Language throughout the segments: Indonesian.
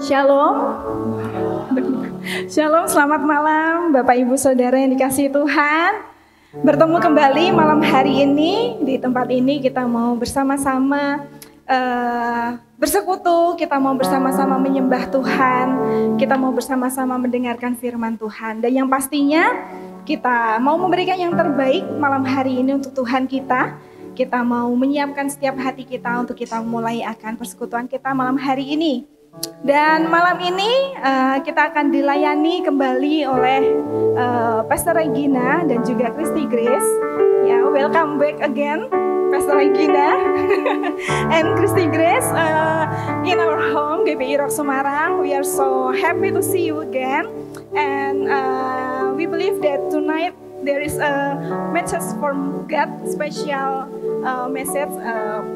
Shalom. Shalom, selamat malam Bapak Ibu Saudara yang dikasihi Tuhan. Bertemu kembali malam hari ini. Di tempat ini kita mau bersama-sama bersekutu, kita mau bersama-sama menyembah Tuhan, kita mau bersama-sama mendengarkan firman Tuhan. Dan yang pastinya kita mau memberikan yang terbaik malam hari ini untuk Tuhan kita. Kita mau menyiapkan setiap hati kita untuk kita mulai akan persekutuan kita malam hari ini. Dan malam ini kita akan dilayani kembali oleh Pastor Regina dan juga Christy Grace. Ya, welcome back again, Pastor Regina and Christy Grace in our home GPI Rock Semarang. We are so happy to see you again, and we believe that tonight there is a message from God, special message,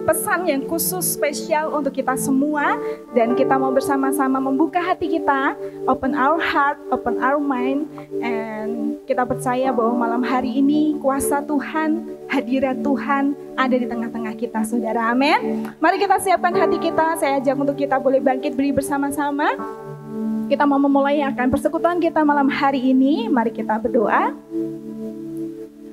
pesan yang khusus spesial untuk kita semua. Dan kita mau bersama-sama membuka hati kita, open our heart, open our mind. And kita percaya bahwa malam hari ini kuasa Tuhan, hadirat Tuhan ada di tengah-tengah kita, saudara. Amin. Mari kita siapkan hati kita. Saya ajak untuk kita boleh bangkit berdiri bersama-sama. Kita mau memulai akan persekutuan kita malam hari ini. Mari kita berdoa.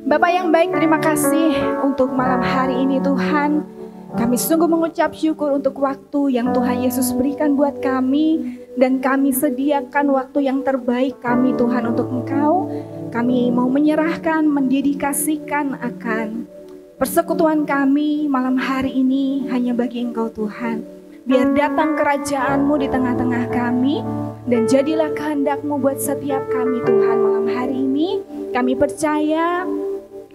Bapak yang baik, terima kasih untuk malam hari ini Tuhan. Kami sungguh mengucap syukur untuk waktu yang Tuhan Yesus berikan buat kami. Dan kami sediakan waktu yang terbaik kami Tuhan untuk Engkau. Kami mau menyerahkan, mendedikasikan akan persekutuan kami malam hari ini hanya bagi Engkau Tuhan. Biar datang kerajaan-Mu di tengah-tengah kami. Dan jadilah kehendak-Mu buat setiap kami Tuhan malam hari ini. Kami percaya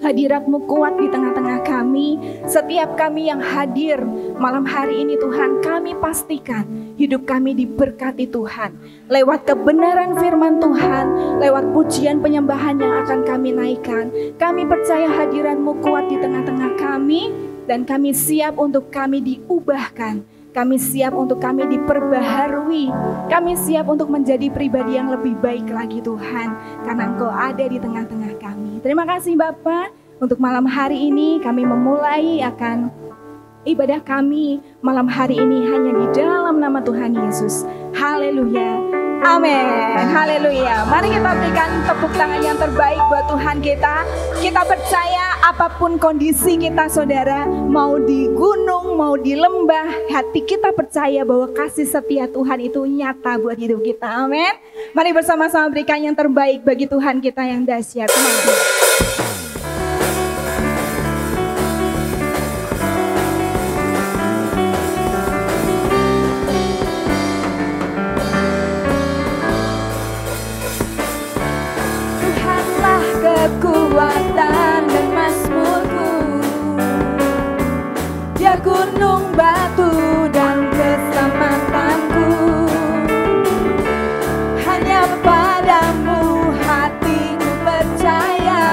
hadirat-Mu kuat di tengah-tengah kami. Setiap kami yang hadir malam hari ini Tuhan, kami pastikan hidup kami diberkati Tuhan. Lewat kebenaran firman Tuhan, lewat pujian penyembahan yang akan kami naikkan. Kami percaya hadirat-Mu kuat di tengah-tengah kami. Dan kami siap untuk kami diubahkan. Kami siap untuk kami diperbaharui. Kami siap untuk menjadi pribadi yang lebih baik lagi Tuhan. Karena Engkau ada di tengah-tengah kami. Terima kasih Bapak. Untuk malam hari ini kami memulai akan ibadah kami malam hari ini hanya di dalam nama Tuhan Yesus. Haleluya. Amin. Haleluya. Mari kita berikan tepuk tangan yang terbaik buat Tuhan kita. Kita percaya apapun kondisi kita saudara, mau di gunung, mau di lembah, hati kita percaya bahwa kasih setia Tuhan itu nyata buat hidup kita. Amin. Mari bersama-sama berikan yang terbaik bagi Tuhan kita yang dahsyat. Amin. Kekuatan dan mazmurku, dia gunung batu dan keselamatanku. Hanya padamu hatiku percaya.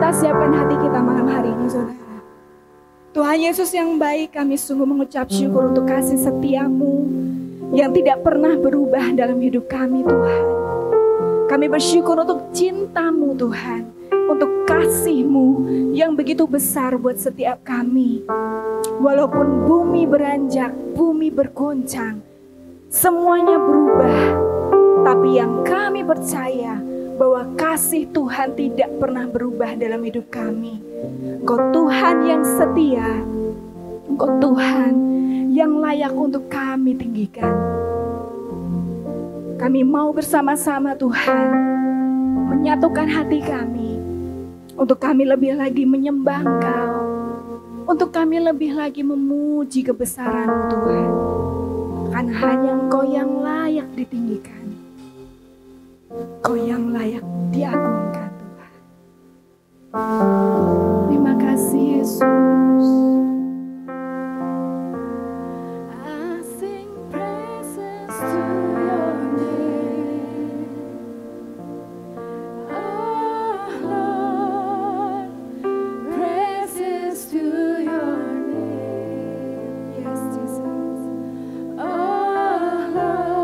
kita siapkan hati kita malam hari ini, saudara. Tuhan Yesus yang baik, kami sungguh mengucap syukur untuk kasih setiamu yang tidak pernah berubah dalam hidup kami, Tuhan. Kami bersyukur untuk cintamu, Tuhan, untuk kasih-Mu yang begitu besar buat setiap kami. Walaupun bumi beranjak, bumi bergoncang, semuanya berubah, tapi yang kami percaya bahwa kasih Tuhan tidak pernah berubah dalam hidup kami. Engkau Tuhan yang setia, Engkau Tuhan yang layak untuk kami tinggikan. Kami mau bersama-sama Tuhan menyatukan hati kami, untuk kami lebih lagi menyembah Engkau, untuk kami lebih lagi memuji kebesaran-Mu Tuhan. Karena hanya Engkau yang layak ditinggikan, Engkau yang layak diagungkan Tuhan. Terima kasih Yesus. I sing praises to your name. Oh Lord, praises to your name. Yes, Jesus. Oh Lord,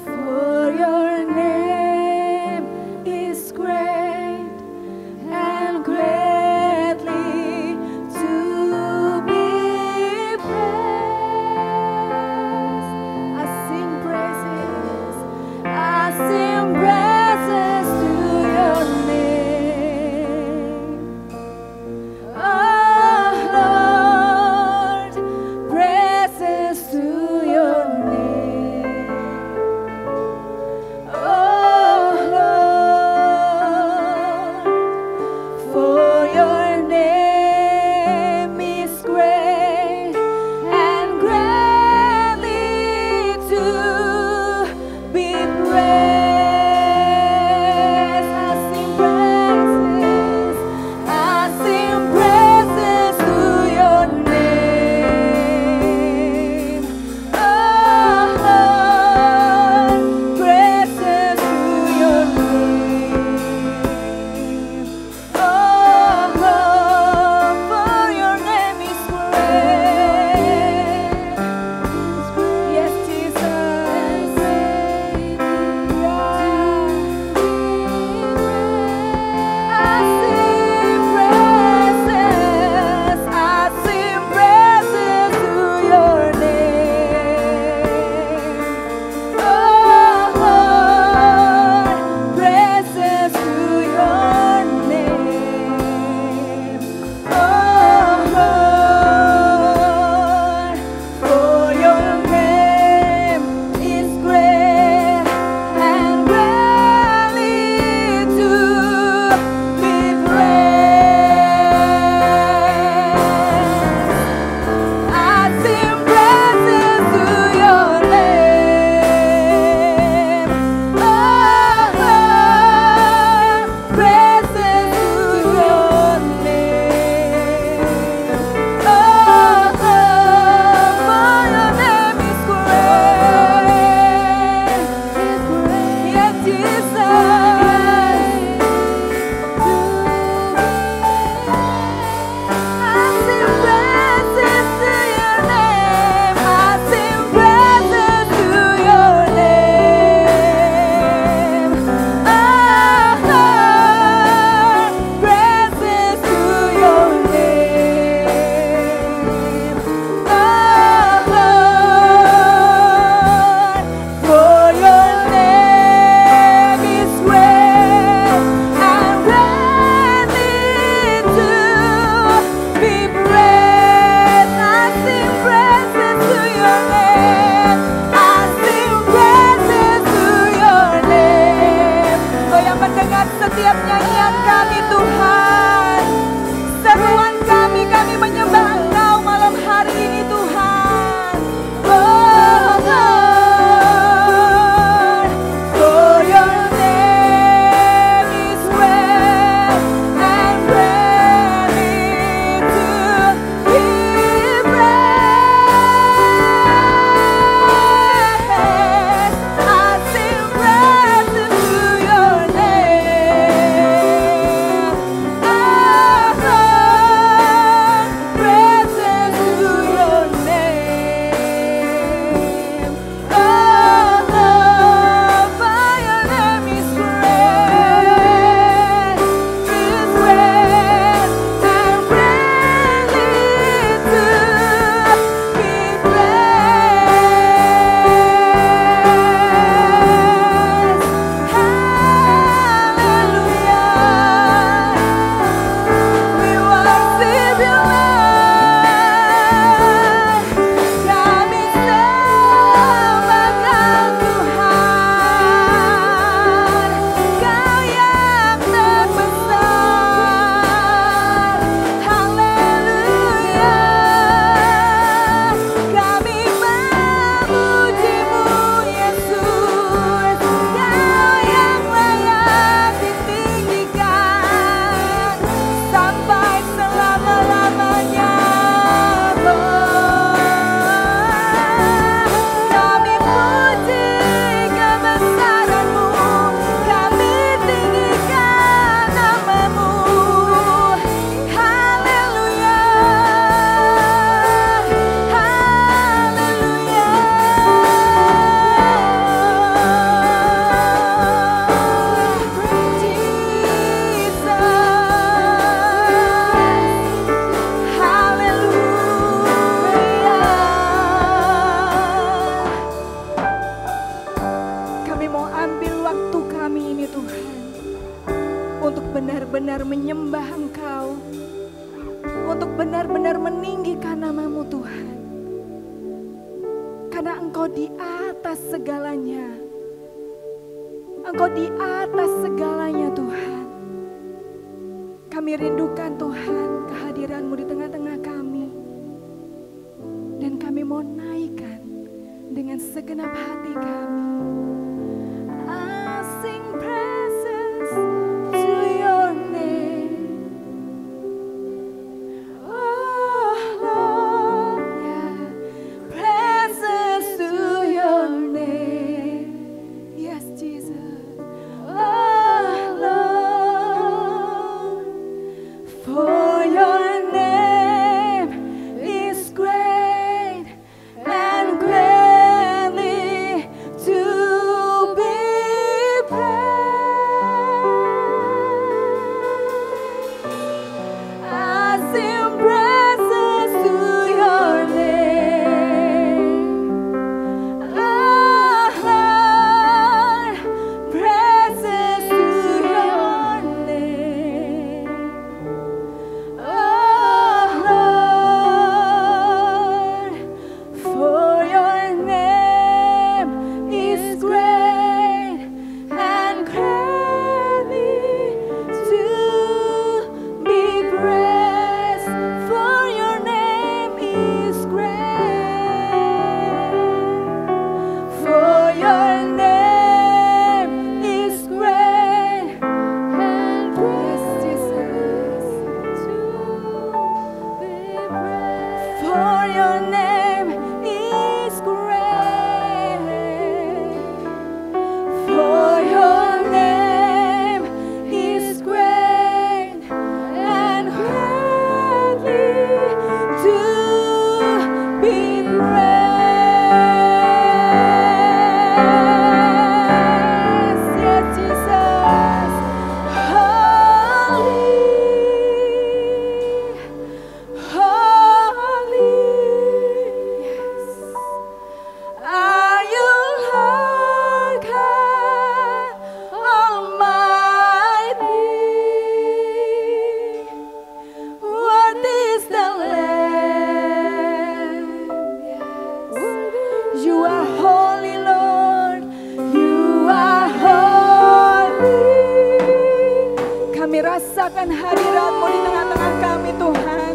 for your name is great menyembah Engkau, untuk benar-benar meninggikan nama-Mu Tuhan. Karena Engkau di atas segalanya. Engkau di atas segalanya Tuhan. Kami rindukan Tuhan kehadiran-Mu di tengah-tengah kami. Dan kami mau naikkan dengan segenap hati kami. I sing praises to your name. Oh Lord, yeah. Praises to your name. Yes, Jesus. Oh Lord, for your name is great and greatly to be praised. I sing praises to your name. Oh Lord, praises to your name. Oh Lord, for your name is great and greatly to be praised. For your name is great. For your name is great and praised, Jesus, to be praised. For your name is great. For your name is great and greatly to be praised. Yes, Jesus. Holy, holy. Yes. Are you Lord God Almighty? What is the Lamb? Yes. You are holy, Lord. You are holy. Kami rasakan hadirat-Mu di tengah-tengah kami, Tuhan.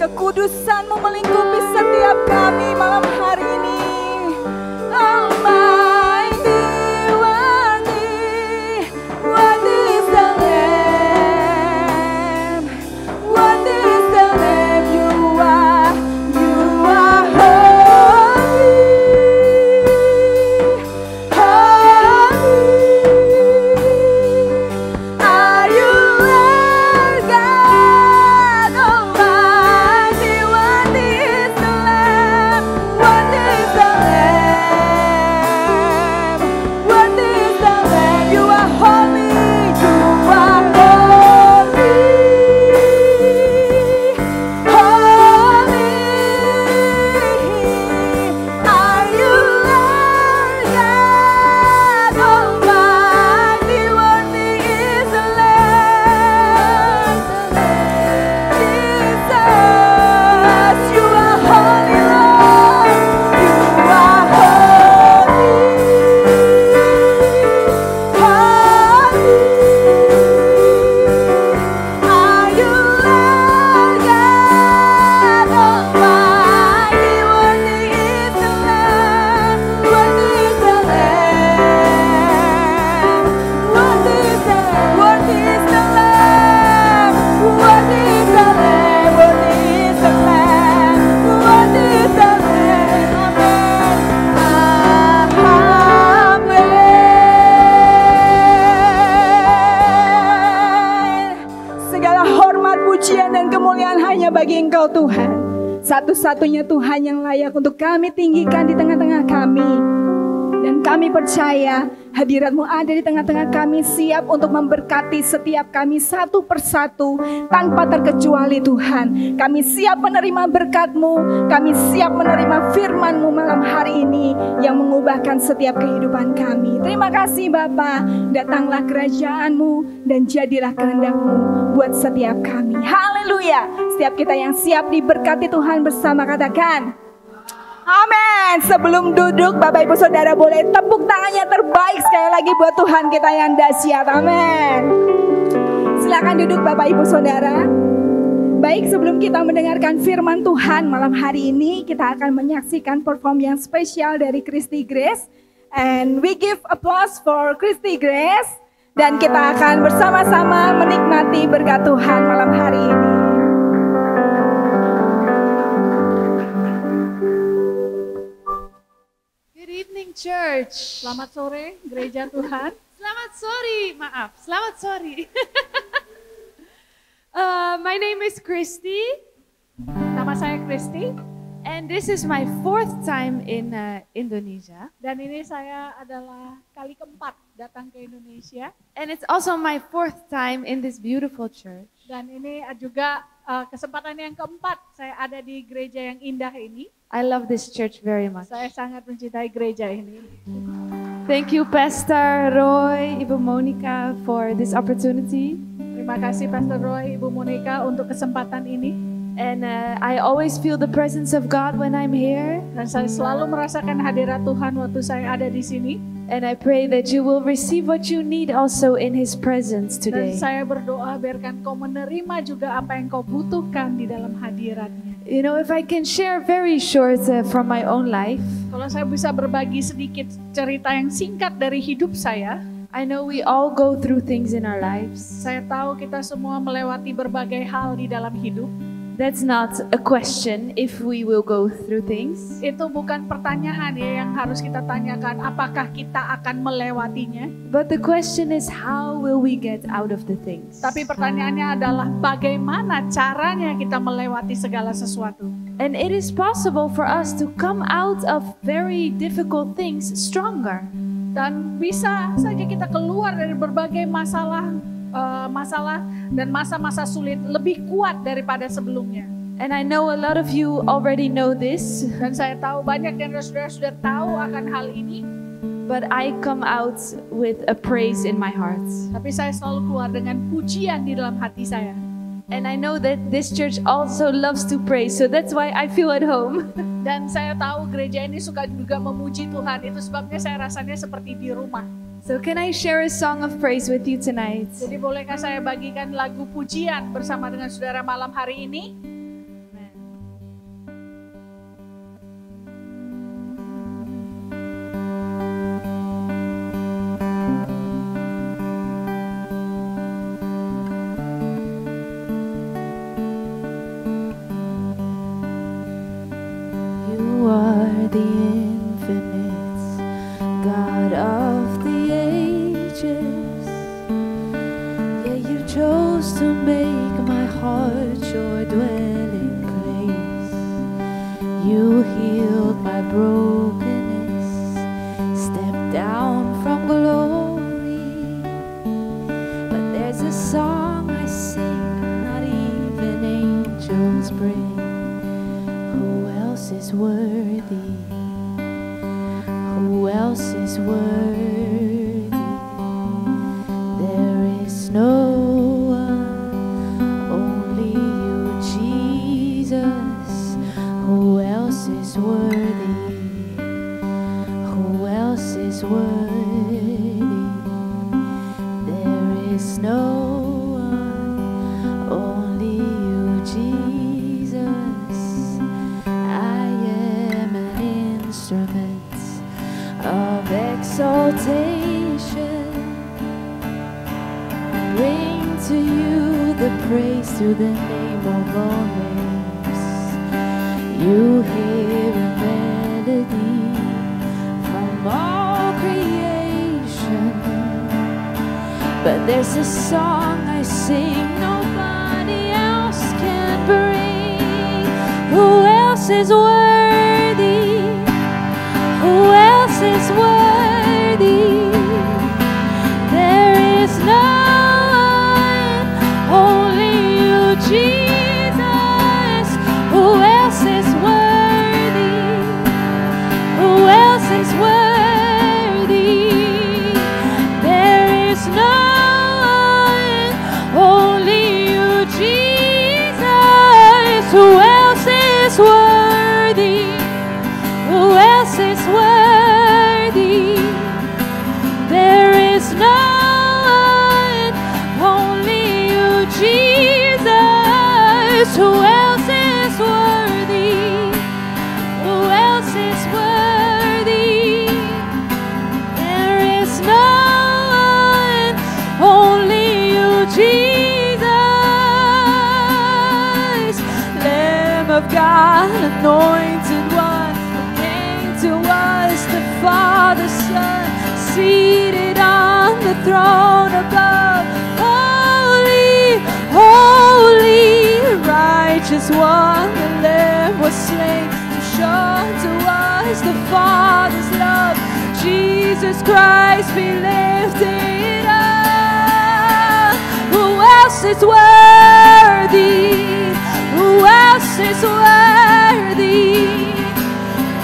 Kekudusan-Mu melingkupi setiap kami malam hari ini. Almighty, worthy, what is the Lamb? What is the Lamb? You are holy, holy. Are you Lord God Almighty? What is the Lamb? What is the Lamb? What is the Lamb? You are holy, you are holy, holy. Are you Lord God Almighty? Worthy is the Lamb, Jesus. You are holy, Lord. You are holy, holy. Are you Lord God Almighty? Worthy is the Lamb. Worthy is the Lamb. Worthy is the Lamb. Worthy is the Lamb. Worthy is the Lamb. Worthy is the Lamb. Worthy is the Lamb. Amin. Segala hormat, pujian, dan kemuliaan hanya bagi Engkau Tuhan. Satu-satunya Tuhan yang layak untuk kami tinggikan di tengah-tengah kami. Dan kami percaya Hadirat-Mu ada di tengah-tengah kami, siap untuk memberkati setiap kami satu persatu tanpa terkecuali Tuhan. Kami siap menerima berkat-Mu, kami siap menerima firman-Mu malam hari ini yang mengubahkan setiap kehidupan kami. Terima kasih Bapa, datanglah kerajaan-Mu dan jadilah kehendak-Mu buat setiap kami. Haleluya. Setiap kita yang siap diberkati Tuhan bersama, katakan amin. Sebelum duduk, Bapak Ibu Saudara boleh tepuk tangannya terbaik sekali lagi buat Tuhan kita yang dahsyat. Amin. Silakan duduk Bapak Ibu Saudara. Baik, sebelum kita mendengarkan firman Tuhan malam hari ini, kita akan menyaksikan perform yang spesial dari Christy Grace. And we give applause for Christy Grace. Dan kita akan bersama-sama menikmati berkat Tuhan malam hari ini. Good evening, church. Selamat sore, gereja Tuhan. Selamat sore. My name is Christy. Nama saya Christy. And this is my 4th time in Indonesia. Dan ini saya adalah kali keempat datang ke Indonesia. And it's also my 4th time in this beautiful church. Dan ini juga kesempatan yang keempat saya ada di gereja yang indah ini. I love this church very much. Saya sangat mencintai gereja ini. Thank you, Pastor Roy, Ibu Monica, for this opportunity. Terima kasih Pastor Roy, Ibu Monica untuk kesempatan ini. And I always feel the presence of God when I'm here. Dan saya selalu merasakan hadirat Tuhan waktu saya ada di sini. And I pray that you will receive what you need also in His presence today. Dan saya berdoa biarkan kau menerima juga apa yang kau butuhkan di dalam hadiratnya. You know, if I can share very short from my own life. Kalau saya bisa berbagi sedikit cerita yang singkat dari hidup saya. I know we all go through things in our lives. Saya tahu kita semua melewati berbagai hal di dalam hidup. That's not a question if we will go through things. Itu bukan pertanyaan ya yang harus kita tanyakan, apakah kita akan melewatinya. But the question is, how will we get out of the things? Tapi pertanyaannya adalah bagaimana caranya kita melewati segala sesuatu. And it is possible for us to come out of very difficult things stronger. Dan bisa saja kita keluar dari berbagai masalah dan masa-masa sulit lebih kuat daripada sebelumnya. And I know a lot of you already know this. Dan saya tahu banyak yang saudara sudah tahu akan hal ini. But I come out with a praise in my heart. Tapi saya selalu keluar dengan pujian di dalam hati saya. And I know that this church also loves to praise, so that's why I feel at home. Dan saya tahu gereja ini suka juga memuji Tuhan, itu sebabnya saya rasanya seperti di rumah. So can I share a song of praise with you tonight? Jadi bolehkah saya bagikan lagu pujian bersama dengan saudara malam hari ini? You are the infinite God of the ages. Yeah, you chose to make my heart your dwelling place. You healed my brokenness, stepped down from glory. But there's a song I sing, not even angels bring. Who else is worthy? Who else is worthy? There is no one, only you, Jesus. Who else is worthy? Who else is worthy? There is no one, only you, Jesus. I am an instrument of exaltation. Bring to you the praise to the name of all names. You hear a melody from all creation. But there's a song I sing nobody else can bring. Who else is worthy? Who else is worthy? Jesus. Who else is worthy? Who else is worthy? There is no one, only you, Jesus. Who else is worthy? Who else is worthy? There is no one, only you, Jesus. Who else is worthy? Who else is worthy? There is no one, only you, Jesus. Lamb of God, anointed one, who came to us, the Father, Son, seated on the throne above. Holy, holy, righteous one, the Lamb was slain to show to us the Father's love. Jesus Christ be lifted up. Who else is worthy? Who else is worthy?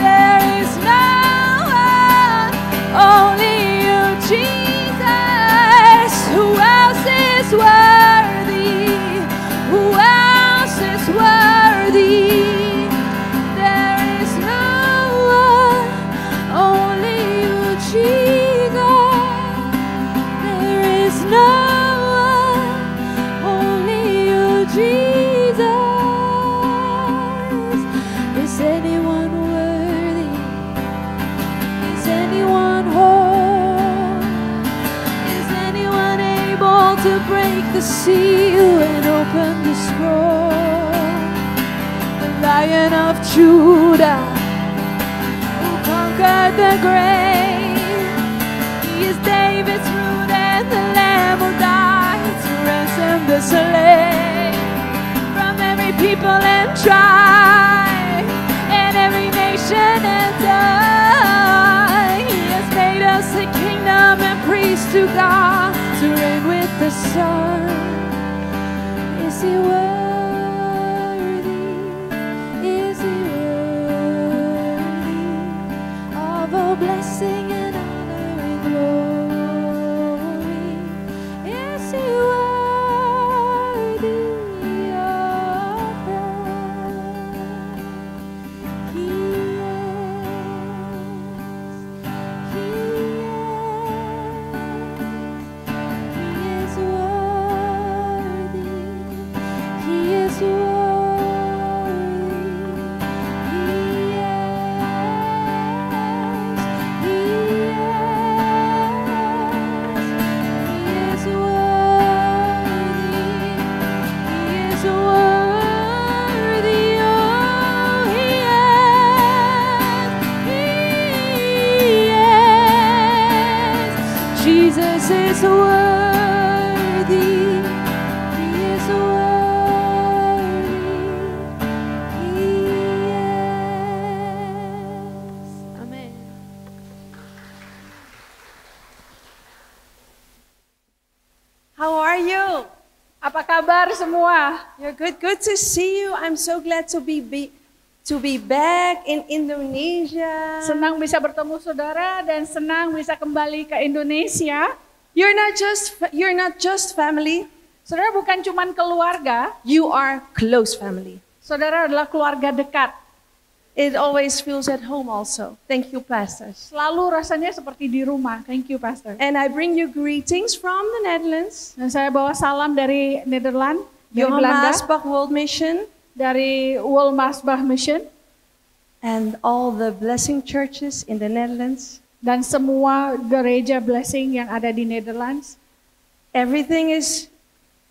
There is no one, only you, Jesus. Who else is worthy? Who else is worthy? There is no one, only you, Jesus. There is no one, only you, Jesus. Is anyone worthy? Is anyone whole? Is anyone able to break the seal and open the scroll? The Lion of Judah, who conquered the grave. He is David's root and the Lamb who died to ransom the slave from every people and tribe and every nation and tongue. He has made us a kingdom and priests to God, to reign with the Son. Is he worthy? Is he worthy of all blessing and honor and glory? Is he worthy of that? He is worthy. He is worthy. He is worthy. Oh, he is. Jesus is worthy. He is worthy. He is. Amen. How are you? Apa kabar semua? You're good. Good to see you. I'm so glad to be back in Indonesia. Senang bisa bertemu saudara dan senang bisa kembali ke Indonesia. You're not just family. Saudara bukan cuman keluarga, You are close family. saudara adalah keluarga dekat. It always feels at home also. Thank you, pastors. Selalu rasanya seperti di rumah. Thank you, Pastor. And I bring you greetings from the Netherlands. Dan saya bawa salam dari Nederland, dari Johan Belanda, Maasbach World Mission dari Wolmarsbach Mission, and all the blessing churches in the Netherlands. dan semua gereja blessing yang ada di Netherlands. Everything is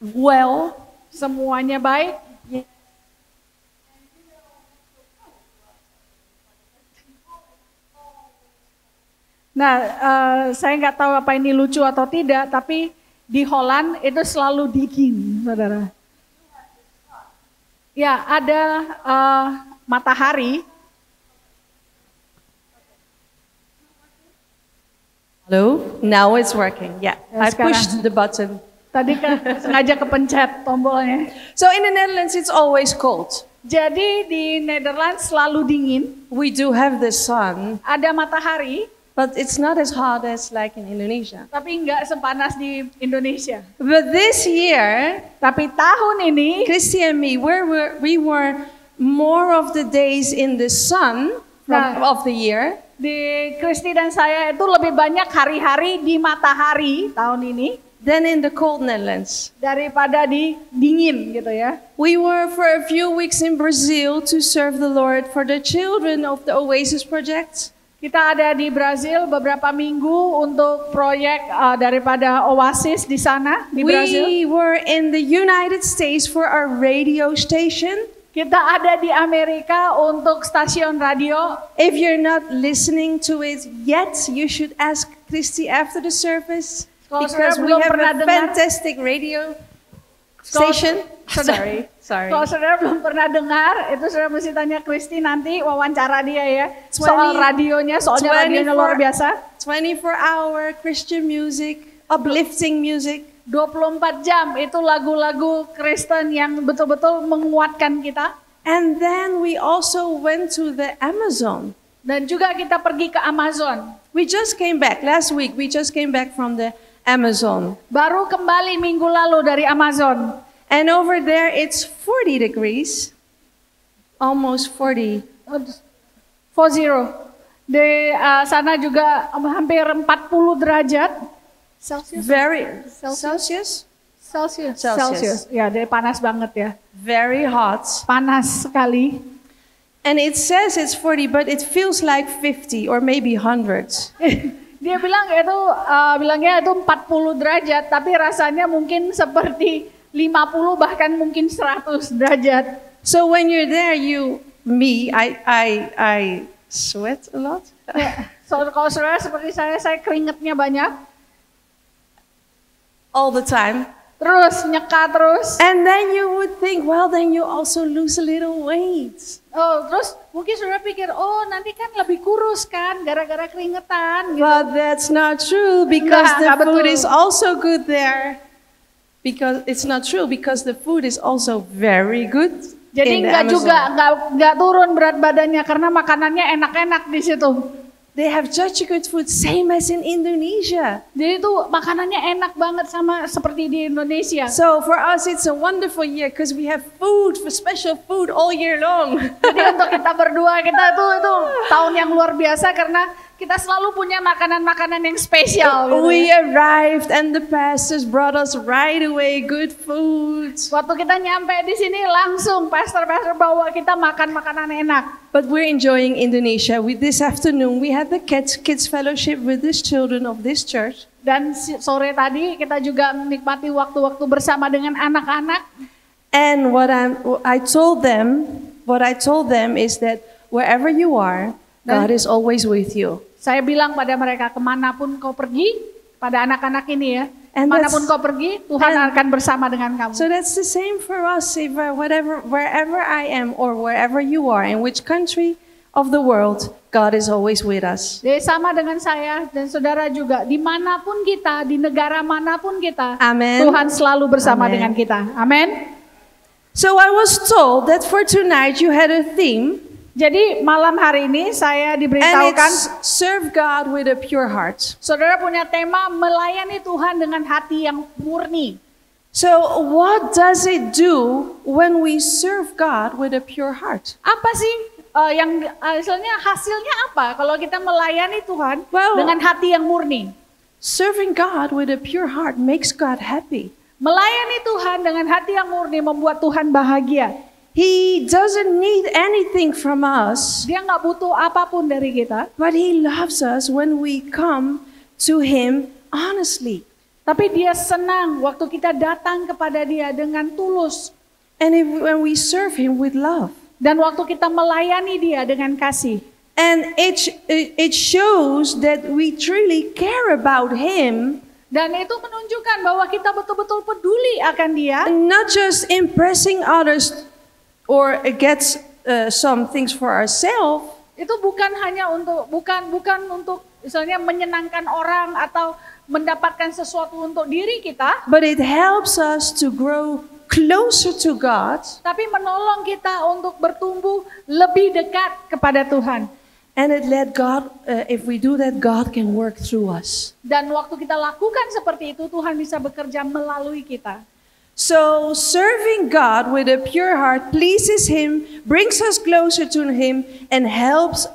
well. Semuanya baik. Nah, saya nggak tahu apa ini lucu atau tidak, tapi di Holland itu selalu dingin, saudara. Ya, ada matahari. Hello? Now it's working. Yeah, I sekarang. pushed the button. Tadi sengaja kepencet tombolnya. So in the Netherlands it's always cold. Jadi di Netherlands selalu dingin, We do have the sun, ada matahari, but it's not as hot as like in Indonesia. tapi nggak sepanas di Indonesia. But this year, Tapi tahun ini, Christy and me, we were more of the days in the sun of the year di Kristi dan saya itu lebih banyak hari-hari di matahari tahun ini than in the cold Netherlands. daripada di dingin gitu ya. We were for a few weeks in Brazil to serve the Lord for the children of the Oasis project. Kita ada di Brazil beberapa minggu untuk proyek daripada Oasis di sana di Brazil. We were in the United States for our radio station. Kita ada di Amerika untuk stasiun radio. If you're not listening to it yet, you should ask Christy after the service Kalau because saudara we belum have pernah a dengar- fantastic radio station. Saudara- Sorry. Kalau saudara belum pernah dengar, itu saudara mesti tanya Kristi nanti wawancara dia ya. 20 Soal radionya, soalnya radionya luar biasa. 24-hour Christian music, uplifting music. 24 jam itu lagu-lagu Kristen yang betul-betul menguatkan kita. And then we also went to the Amazon. Dan juga kita pergi ke Amazon. We just came back last week. We just came back from the Amazon. Baru kembali minggu lalu dari Amazon. And over there it's 40 degrees. Almost 40. 40. Di sana juga hampir 40 derajat. Celsius. Very Celsius. Celsius. Celsius. Ya, dia panas banget ya. Very hot. Panas sekali. And it says it's 40, but it feels like 50 or maybe 100. Dia bilang bilangnya itu 40 derajat, tapi rasanya mungkin seperti 50 bahkan mungkin 100 derajat. So when you're there, I sweat a lot. So kalau saudara seperti saya keringetnya banyak. All the time. Terus nyeka terus. And then you would think, well, then you also lose a little weight. Oh, terus mungkin saudara pikir, oh nanti kan lebih kurus kan gara-gara keringetan gitu. But that's not true because Enggak the food betul. is also good there. Because it's not true because the food is also very good. Jadi in the enggak Amazon. juga enggak turun berat badannya karena makanannya enak-enak di situ. They have such a good food, same as in Indonesia. Jadi itu makanannya enak banget sama seperti di Indonesia. So for us, it's a wonderful year because we have food, for special food all year long. Jadi untuk kita berdua kita itu tahun yang luar biasa karena kita selalu punya makanan-makanan yang spesial. Gitu. We arrived and the pastors brought us right away good food. Waktu kita nyampe di sini langsung pastor bawa kita makan makanan enak. But we're enjoying Indonesia. This afternoon we had the kids fellowship with these children of this church. Dan sore tadi kita juga menikmati waktu-waktu bersama dengan anak-anak. And what I told them is that wherever you are, God is always with you. Saya bilang pada mereka, kemanapun kau pergi, pada anak-anak ini ya, And kemanapun that's- kau pergi, Tuhan akan bersama dengan kamu. So that's the same for us. If wherever I am or wherever you are, in which country of the world, God is always with us. Jadi sama dengan saya dan saudara juga, dimanapun kita, di negara manapun kita, Amen. Tuhan selalu bersama Amen. dengan kita. Amin. So I was told that for tonight you had a theme, Jadi malam hari ini saya and diberitahukan, it's serve God with a pure heart. saudara punya tema melayani Tuhan dengan hati yang murni. So what does it do when we serve God with a pure heart? Apa sih yang hasilnya apa kalau kita melayani Tuhan Well- dengan hati yang murni? Serving God with a pure heart makes God happy. Melayani Tuhan dengan hati yang murni membuat Tuhan bahagia. He doesn't need anything from us, Dia nggak butuh apapun dari kita, but He loves us when we come to Him honestly. tapi Dia senang waktu kita datang kepada Dia dengan tulus. And when we serve Him with love. Dan waktu kita melayani Dia dengan kasih. And it shows that we truly care about Him, Dan itu menunjukkan bahwa kita betul-betul peduli akan Dia. and not just impressing others or get some things for ourselves, Itu bukan hanya untuk bukan untuk misalnya menyenangkan orang atau mendapatkan sesuatu untuk diri kita, but it helps us to grow closer to God. tapi menolong kita untuk bertumbuh lebih dekat kepada Tuhan. And it let God, if we do that, God can work through us. Dan waktu kita lakukan seperti itu, Tuhan bisa bekerja melalui kita. So serving God with a pure heart pleases Him, brings us closer to Him, and helps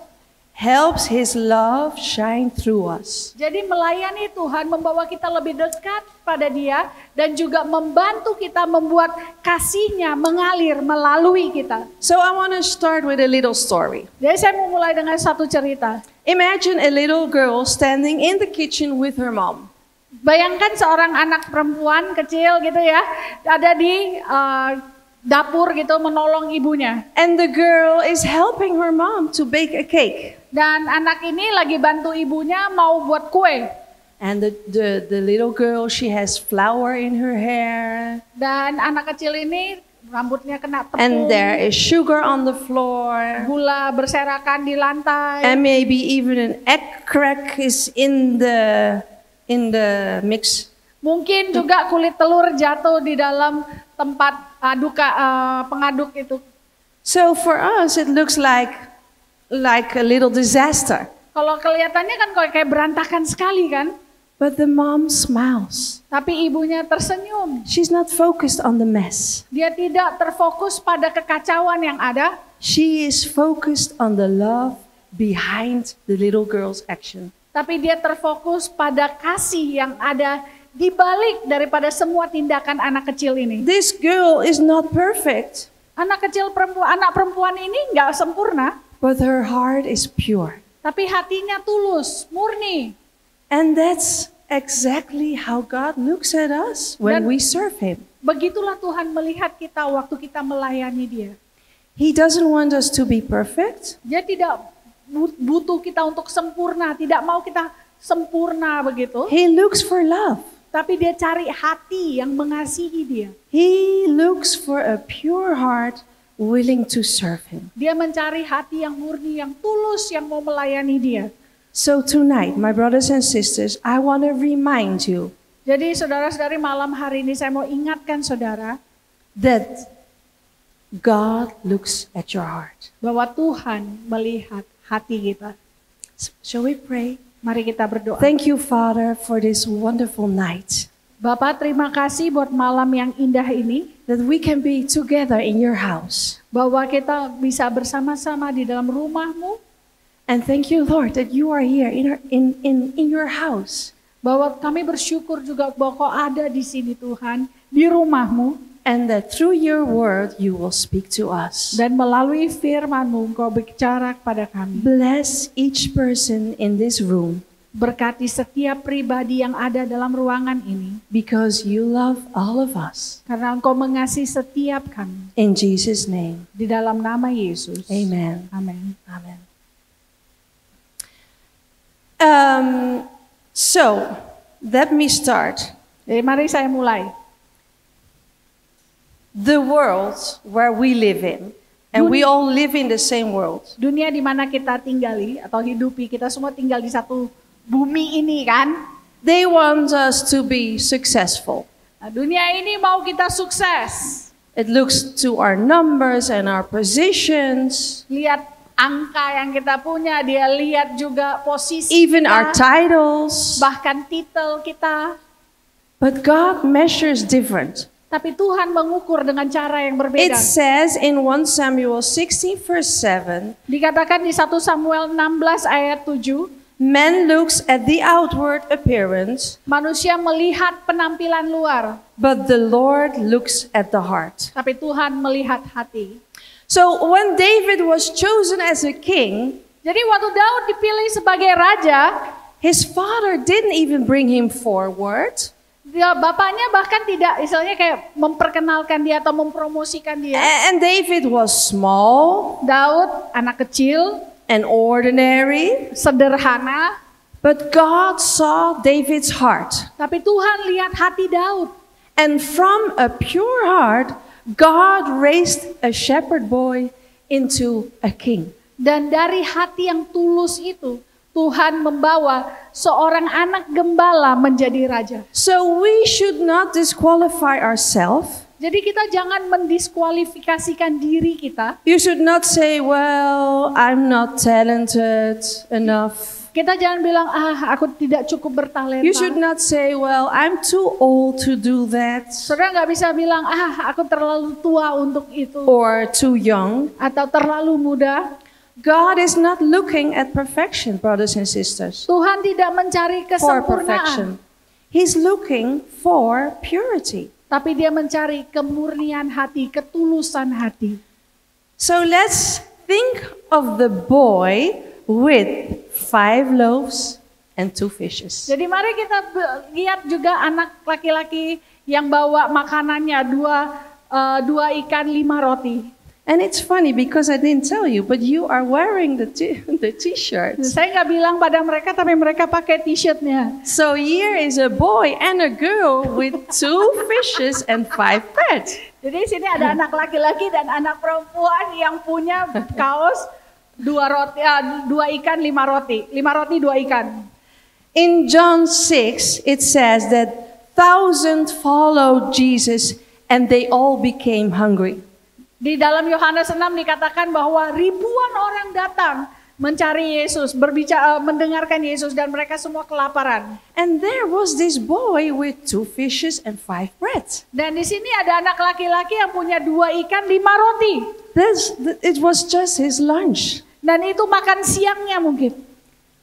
His love shine through us. Jadi melayani Tuhan membawa kita lebih dekat pada Dia dan juga membantu kita membuat kasih-Nya mengalir melalui kita. So I want to start with a little story. Jadi saya mau mulai dengan satu cerita. Imagine a little girl standing in the kitchen with her mom. Bayangkan seorang anak perempuan kecil gitu ya, ada di dapur gitu menolong ibunya. And the girl is helping her mom to bake a cake. Dan anak ini lagi bantu ibunya mau buat kue. And the little girl, she has flour in her hair. Dan anak kecil ini rambutnya kena tepung. And there is sugar on the floor. Gula berserakan di lantai. And maybe even an egg crack is in the mix. Mungkin juga kulit telur jatuh di dalam tempat pengaduk itu. So for us it looks like a little disaster. Kalau kelihatannya kan kayak berantakan sekali kan. But the mom smiles. Tapi ibunya tersenyum. She's not focused on the mess. Dia tidak terfokus pada kekacauan yang ada. She is focused on the love behind the little girl's action. Tapi dia terfokus pada kasih yang ada di balik daripada semua tindakan anak kecil ini. This girl is not perfect, Anak perempuan ini nggak sempurna, but her heart is pure. tapi hatinya tulus, murni. And that's exactly how God looks at us when Dan- we serve Him. Begitulah Tuhan melihat kita waktu kita melayani Dia. He doesn't want us to be perfect. Dia tidak butuh kita untuk sempurna, tidak mau kita sempurna begitu. He looks for love. Tapi dia cari hati yang mengasihi dia. He looks for a pure heart willing to serve Him. Dia mencari hati yang murni, yang tulus, yang mau melayani dia. So tonight, my brothers and sisters, I want to remind you Jadi saudara-saudari, malam hari ini saya mau ingatkan saudara that God looks at your heart. bahwa Tuhan melihat hati kita. Shall we pray? Mari kita berdoa. Thank you, Father, for this wonderful night. Bapak, terima kasih buat malam yang indah ini. That we can be together in your house. Bahwa kita bisa bersama-sama di dalam rumahmu. And thank you, Lord, that you are here in your house. Bahwa kami bersyukur juga bahwa kau ada di sini Tuhan, di rumahmu. And that through your word, you will speak to us. Dan melalui firman-Mu Engkau bicara kepada kami. Bless each person in this room. Berkati setiap pribadi yang ada dalam ruangan ini. Because you love all of us. Karena Engkau mengasihi setiap kami. In Jesus' name. Di dalam nama Yesus. Amen. Amin. Amen. So, let me start. Jadi mari saya mulai. The world where we live in, and we all live in the same world. Dunia di mana kita tinggali atau hidupi, kita semua tinggal di satu bumi ini kan. They want us to be successful. Nah, dunia ini mau kita sukses. It looks to our numbers and our positions, Lihat angka yang kita punya, dia lihat juga posisi even kita, our titles. bahkan titel kita. But God measures different. Tapi Tuhan mengukur dengan cara yang It berbeda. says in 1 Samuel 16 verse 7, Dikatakan di 1 Samuel 16 ayat 7, man looks at the outward appearance, manusia melihat penampilan luar, but the Lord looks at the heart. tapi Tuhan melihat hati. So when David was chosen as a king, Jadi waktu Daud dipilih sebagai raja, his father didn't even bring him forward. bapaknya bahkan tidak istilahnya kayak memperkenalkan dia atau mempromosikan dia. And David was small Daud anak kecil, and ordinary, sederhana, but God saw David's heart. tapi Tuhan lihat hati Daud. And from a pure heart, God raised a shepherd boy into a king. Dan dari hati yang tulus itu, Tuhan membawa seorang anak gembala menjadi raja. So we should not disqualify ourselves. Jadi kita jangan mendiskualifikasikan diri kita. You should not say, well, I'm not talented enough. Kita jangan bilang, aku tidak cukup bertalenta. You should not say, well, I'm too old to do that. Saudara nggak bisa bilang, aku terlalu tua untuk itu. Or too young. Atau terlalu muda. God is not looking at perfection, brothers and sisters. Tuhan tidak mencari For kesempurnaan. perfection. He's looking for purity. Tapi dia mencari kemurnian hati, ketulusan hati. So let's think of the boy with 5 loaves and 2 fishes. Jadi mari kita lihat juga anak laki-laki yang bawa makanannya 2 ikan 5 roti. And it's funny because I didn't tell you, but you are wearing the t-shirt. Saya nggak bilang pada mereka, tapi mereka pakai t-shirtnya. So here is a boy and a girl with 2 fishes and 5 bread. Jadi sini ada anak laki-laki dan anak perempuan yang punya kaos 2 ikan 5 roti. 5 roti 2 ikan. In John 6, it says that thousands followed Jesus and they all became hungry. Di dalam Yohanes 6 dikatakan bahwa ribuan orang datang mencari Yesus, mendengarkan Yesus dan mereka semua kelaparan. And there was this boy with 2 fishes and 5 bread. Dan di sini ada anak laki-laki yang punya 2 ikan 5 roti. It was just his lunch. Dan itu makan siangnya mungkin.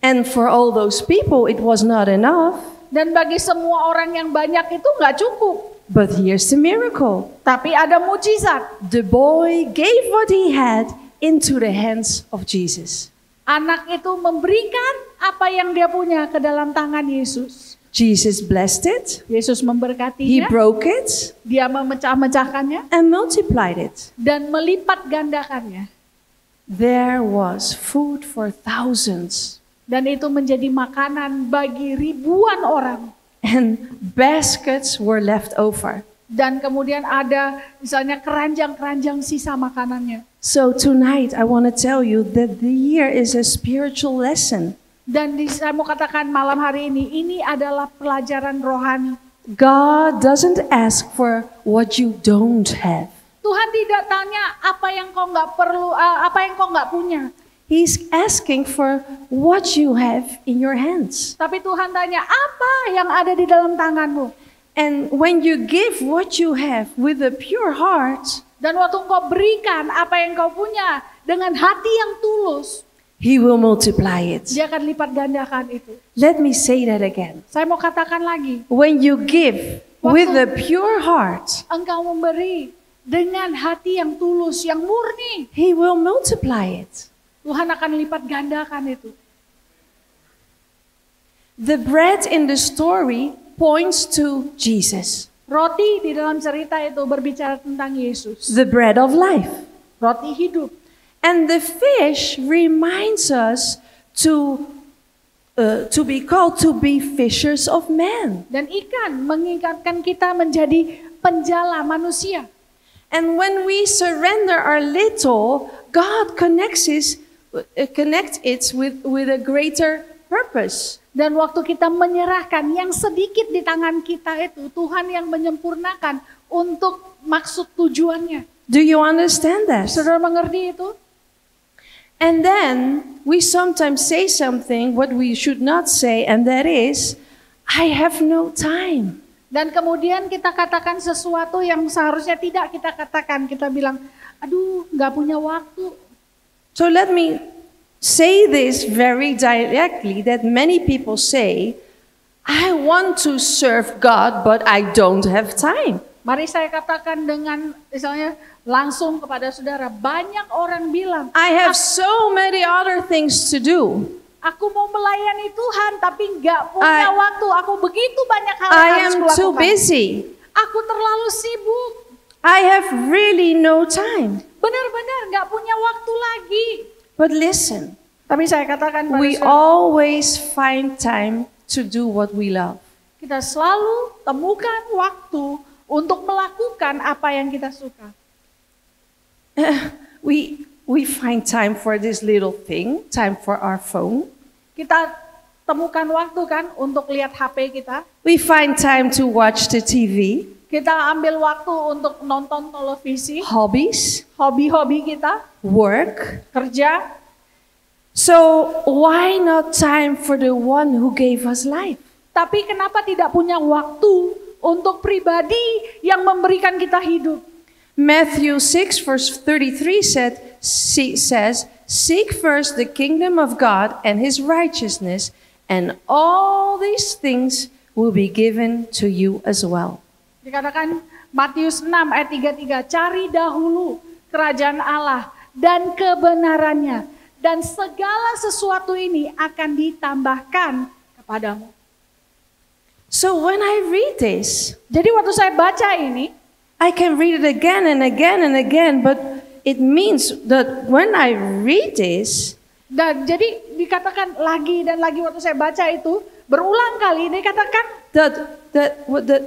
And for all those people, it was not enough. Dan bagi semua orang yang banyak itu nggak cukup. But here's the miracle. Tapi ada mujizat. The boy gave what he had into the hands of Jesus. Anak itu memberikan apa yang dia punya ke dalam tangan Yesus. Jesus blessed it. Yesus He memberkatinya. broke it Dia memecah-mecahkannya and multiplied it. dan melipat gandakannya. There was food for thousands. Dan itu menjadi makanan bagi ribuan orang. And baskets were left over. Dan kemudian ada misalnya keranjang-keranjang sisa makanannya. So tonight I want to tell you that the year is a spiritual lesson. Dan saya mau katakan malam hari ini adalah pelajaran rohani. God doesn't ask for what you don't have. Tuhan tidak tanya apa yang kau nggak perlu, apa yang kau nggak punya. He's asking for what you have in your hands. Tapi Tuhan tanya apa yang ada di dalam tanganmu. And when you give what you have with a pure heart, Dan waktu kau berikan apa yang kau punya dengan hati yang tulus, He will multiply it. Dia akan lipat gandakan itu. Let me say that again. Saya mau katakan lagi, When you give with a pure heart, engkau memberi dengan hati yang tulus, yang murni, He will multiply it. Tuhan akan lipat gandakan itu. The bread in the story points to Jesus, Roti di dalam cerita itu berbicara tentang Yesus. the bread of life. Roti hidup. And the fish reminds us to be called to be fishers of men. Dan ikan mengingatkan kita menjadi penjala manusia. And when we surrender our little, God connects it with a greater purpose. Dan waktu kita menyerahkan yang sedikit di tangan kita itu, Tuhan yang menyempurnakan untuk maksud tujuannya. Do you understand that? Saudara mengerti itu? And then we sometimes say something what we should not say, and that is, I have no time. Dan kemudian kita katakan sesuatu yang seharusnya tidak kita katakan. Kita bilang, aduh gak punya waktu. So let me say this very directly, that many people say, I want to serve God, but I don't have time. Mari saya katakan dengan misalnya langsung kepada saudara. Banyak orang bilang, I have so many other things to do. aku mau melayani Tuhan tapi gak punya waktu. Aku begitu banyak hal yang I harus am kulakukan. too busy. Aku terlalu sibuk. I have really no time. Benar-benar gak punya waktu lagi. But listen, Tapi saya katakan pada we saudara, always find time to do what we love. kita selalu temukan waktu untuk melakukan apa yang kita suka. We find time for this little thing, time for our phone. kita temukan waktu kan untuk lihat HP kita. We find time to watch the TV, Kita ambil waktu untuk nonton televisi, hobbies, hobi-hobi kita, work. kerja. So why not time for the one who gave us life? Tapi kenapa tidak punya waktu untuk pribadi yang memberikan kita hidup? Matthew 6 verse 33 says, "Seek first the kingdom of God and his righteousness, and all these things will be given to you as well." Dikatakan Matius 6 ayat 33, cari dahulu kerajaan Allah dan kebenarannya, dan segala sesuatu ini akan ditambahkan kepadamu. So when I read this, Jadi waktu saya baca ini, I can read it again and again and again, but it means that when I read this, dan jadi dikatakan lagi dan lagi waktu saya baca itu, berulang kali dikatakan, that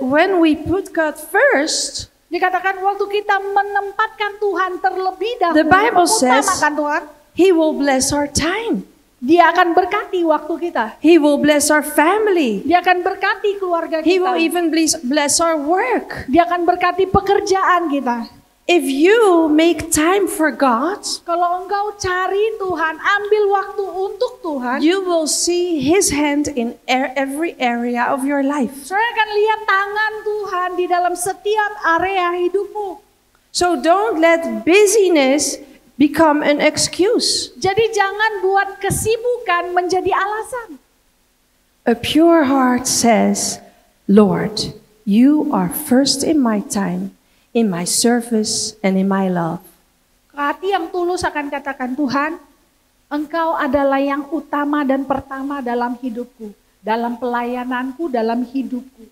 when we put God first, dikatakan waktu kita menempatkan Tuhan terlebih dahulu, The Bible says- mengutamakan Tuhan, he will bless our time. Dia akan berkati waktu kita. He will bless our family. Dia akan berkati keluarga He kita. will even bless our work. Dia akan berkati pekerjaan kita. If you make time for God, Kalau engkau cari Tuhan, ambil waktu untuk Tuhan, you will see his hand in every area of your life. saudara akan lihat tangan Tuhan di dalam setiap area hidupmu. So don't let busyness become an excuse. Jadi jangan buat kesibukan menjadi alasan. A pure heart says, "Lord, you are first in my time, in my service, and in my love." Hati yang tulus akan katakan, Tuhan, Engkau adalah yang utama dan pertama dalam hidupku, dalam pelayananku, dalam hidupku.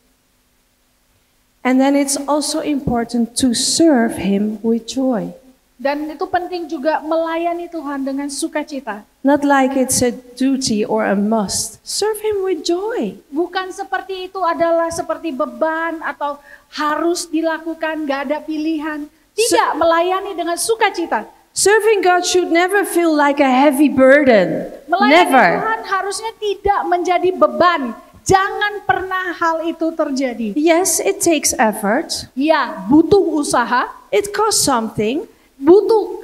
And then it's also important to serve him with joy. Dan itu penting juga melayani Tuhan dengan sukacita. Not like it's a duty or a must. Serve him with joy. Bukan seperti itu adalah seperti beban atau harus dilakukan, gak ada pilihan. Tidak, melayani dengan sukacita. Serving God should never feel like a heavy burden. Melayani Never. Tuhan harusnya tidak menjadi beban. Jangan pernah hal itu terjadi. Yes, it takes effort. Ya, butuh usaha, It costs something. butuh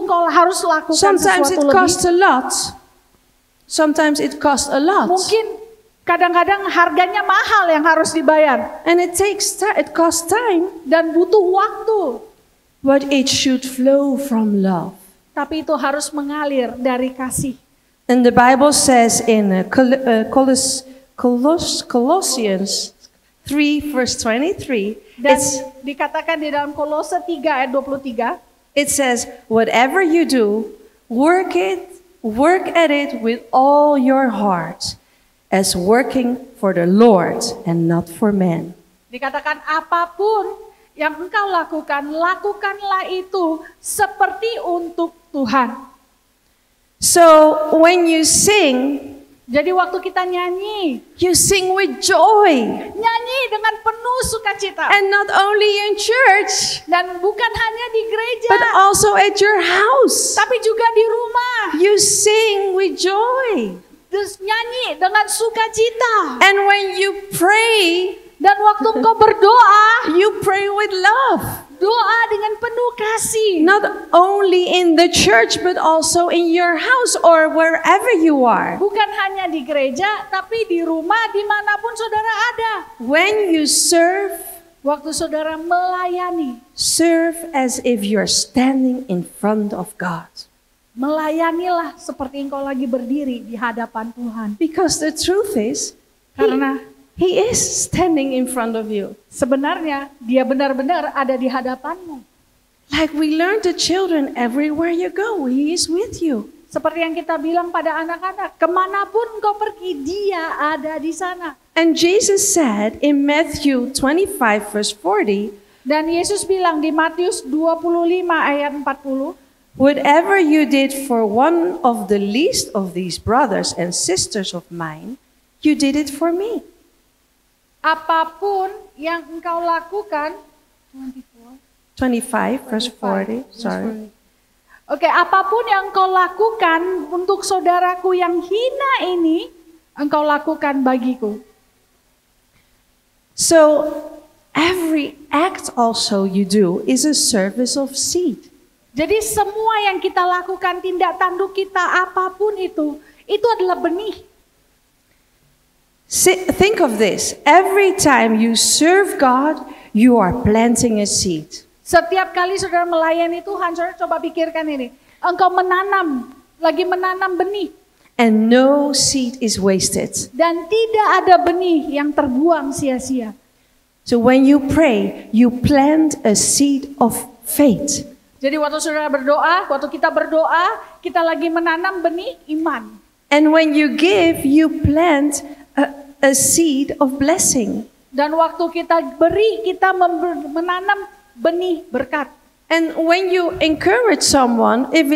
engkau harus lakukan Sometimes it sesuatu costs lebih. a lot. Sometimes it costs a lot. Mungkin kadang-kadang harganya mahal yang harus dibayar And it costs time. dan butuh waktu. But it should flow from love. Tapi itu harus mengalir dari kasih. And the Bible says in Colossians 3 verse 23, Dan dikatakan di dalam Kolose 3 ayat 23, it says, "Whatever you do, work at it with all your heart, as working for the Lord and not for men." dikatakan apapun yang engkau lakukan, lakukanlah itu seperti untuk Tuhan. So when you sing, Jadi waktu kita nyanyi, you sing with joy. nyanyi dengan penuh sukacita. And not only in church, Dan bukan hanya di gereja, but also at your house. tapi juga di rumah. You sing with joy. Terus nyanyi dengan sukacita. And when you pray, Dan waktu engkau berdoa, you pray with love. doa dengan penuh kasih. Not only in the church, but also in your house or wherever you are. Bukan hanya di gereja, tapi di rumah dimanapun saudara ada. When you serve, Waktu saudara melayani, serve as if you're standing in front of God. melayanilah seperti engkau lagi berdiri di hadapan Tuhan. Because the truth is, Karena He is standing in front of you. sebenarnya dia benar-benar ada di hadapanmu. Like we learn to children, everywhere you go, He is with you. Seperti yang kita bilang pada anak-anak, kemanapun engkau pergi, dia ada di sana. And Jesus said in Matthew 25 verse 40, Dan Yesus bilang di Matius 25 ayat 40, "Whatever you did for one of the least of these brothers and sisters of mine, you did it for me." apapun yang engkau lakukan, 25 verse 40, sorry. Oke, apapun yang engkau lakukan untuk saudaraku yang hina ini, engkau lakukan bagiku. So every act also you do is a service of seed. Jadi semua yang kita lakukan, tindak tanduk kita, apapun itu adalah benih. Think of this. Every time you serve God, you are planting a seed. Setiap kali saudara melayani Tuhan, saudara coba pikirkan ini. Engkau lagi menanam benih. And no seed is wasted. Dan tidak ada benih yang terbuang sia-sia. So when you pray, you plant a seed of faith. Jadi waktu saudara berdoa, waktu kita berdoa, kita lagi menanam benih iman. And when you give, you plant a seed of blessing. Dan waktu kita beri, kita menanam benih berkat. And when you encourage someone, if